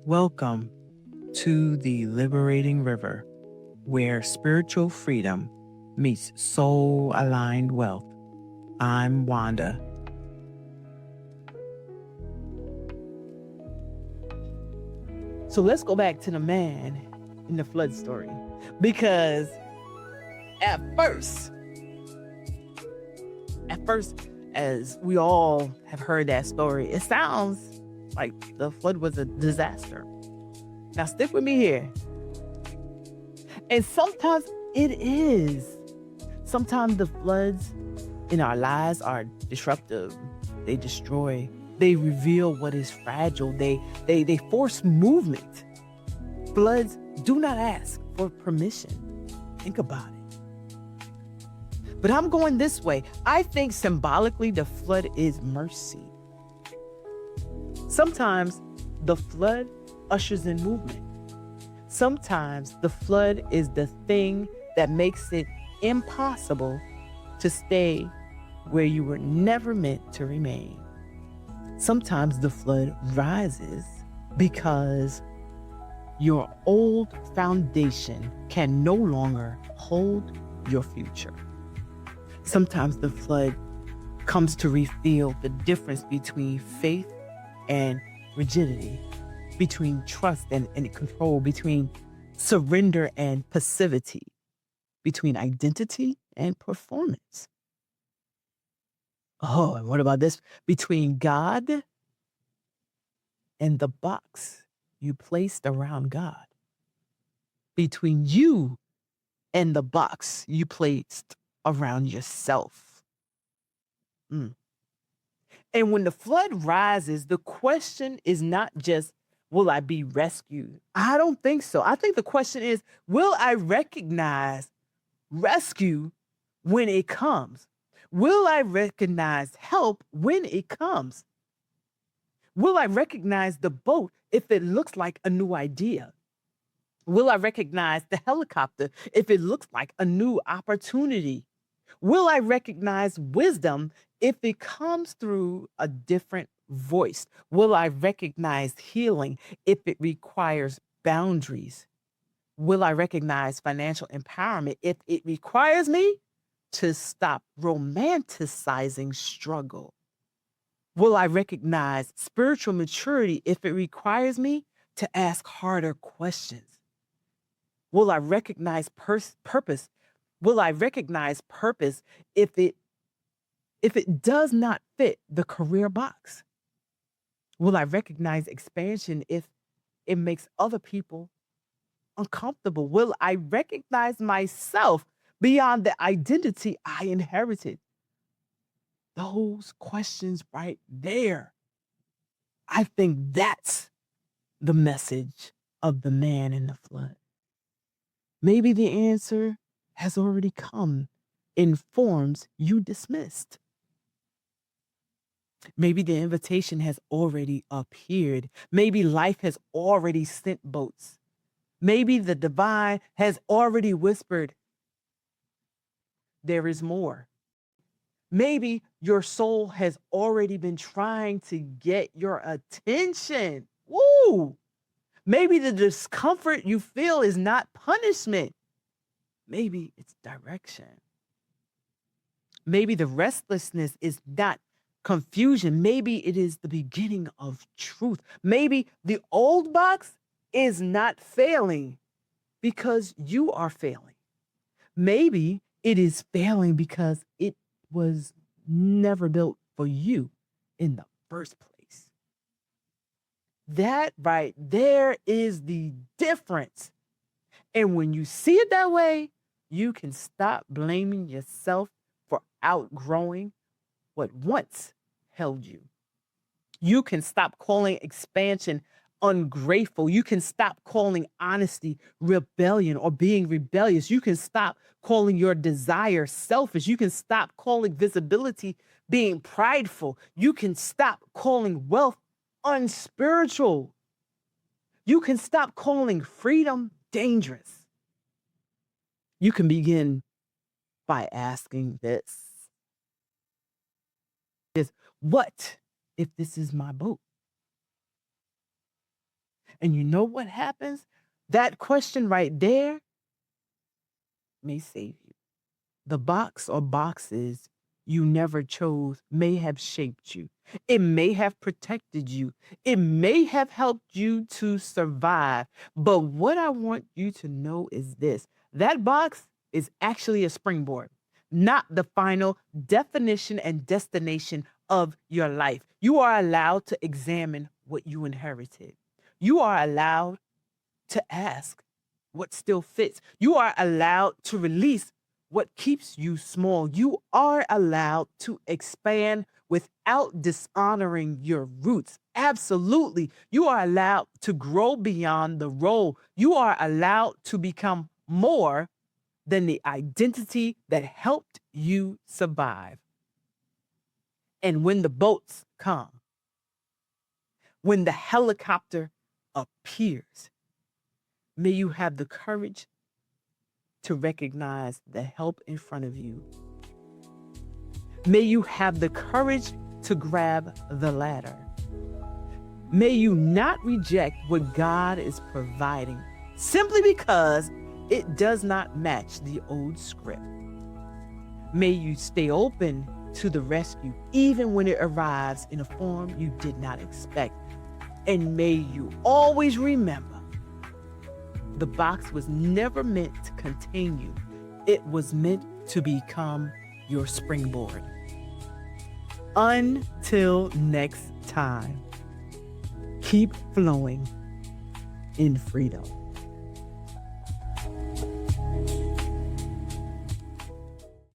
Welcome to the liberating river where spiritual freedom meets soul aligned wealth. I'm Wanda. So let's go back to the man in the flood story. Because at first, as we all have heard that story, it sounds like the flood was a disaster. Now, stick with me here. And sometimes it is. Sometimes the floods in our lives are disruptive. They destroy. They reveal what is fragile. They force movement. Floods do not ask for permission. Think about it. But I'm going this way. I think symbolically the flood is mercy. Sometimes the flood ushers in movement. Sometimes the flood is the thing that makes it impossible to stay where you were never meant to remain. Sometimes the flood rises because your old foundation can no longer hold your future. Sometimes the flood comes to reveal the difference between faith and rigidity, between trust and control, between surrender and passivity, between identity and performance. Oh, and what about this? Between God and the box you placed around God. Between you and the box you placed around yourself. Mm. And when the flood rises, the question is not just, will I be rescued? I don't think so. I think the question is, will I recognize rescue when it comes? Will I recognize help when it comes? Will I recognize the boat if it looks like a new idea? Will I recognize the helicopter if it looks like a new opportunity? Will I recognize wisdom if it comes through a different voice? Will I recognize healing if it requires boundaries? Will I recognize financial empowerment if it requires me to stop romanticizing struggle? Will I recognize spiritual maturity if it requires me to ask harder questions? Will I recognize purpose? Will I recognize purpose if it does not fit the career box? Will I recognize expansion if it makes other people uncomfortable? Will I recognize myself beyond the identity I inherited? Those questions right there. I think that's the message of the man in the flood. Maybe the answer has already come in forms you dismissed. Maybe the invitation has already appeared. Maybe life has already sent boats. Maybe the divine has already whispered, there is more. Maybe your soul has already been trying to get your attention. Woo! Maybe the discomfort you feel is not punishment. Maybe it's direction. Maybe the restlessness is not confusion. Maybe it is the beginning of truth. Maybe the old box is not failing because you are failing. Maybe it is failing because it was never built for you in the first place. That right there is the difference. And when you see it that way, you can stop blaming yourself for outgrowing what once held you. You can stop calling expansion ungrateful. You can stop calling honesty rebellion or being rebellious. You can stop calling your desire selfish. You can stop calling visibility being prideful. You can stop calling wealth unspiritual. You can stop calling freedom dangerous. You can begin by asking this is what if this is my boat? And you know what happens? That question right there may save you. The box or boxes you never chose may have shaped you. It may have protected you. It may have helped you to survive. But what I want you to know is this: that box is actually a springboard, not the final definition and destination of your life. You are allowed to examine what you inherited. You are allowed to ask what still fits. You are allowed to release what keeps you small. You are allowed to expand without dishonoring your roots. Absolutely. You are allowed to grow beyond the role. You are allowed to become more than the identity that helped you survive. And when the boats come, when the helicopter appears, may you have the courage to recognize the help in front of you. May you have the courage to grab the ladder. May you not reject what God is providing simply because it does not match the old script. May you stay open to the rescue even when it arrives in a form you did not expect. And may you always remember, the box was never meant to contain you. It was meant to become your springboard. Until next time, keep flowing in freedom.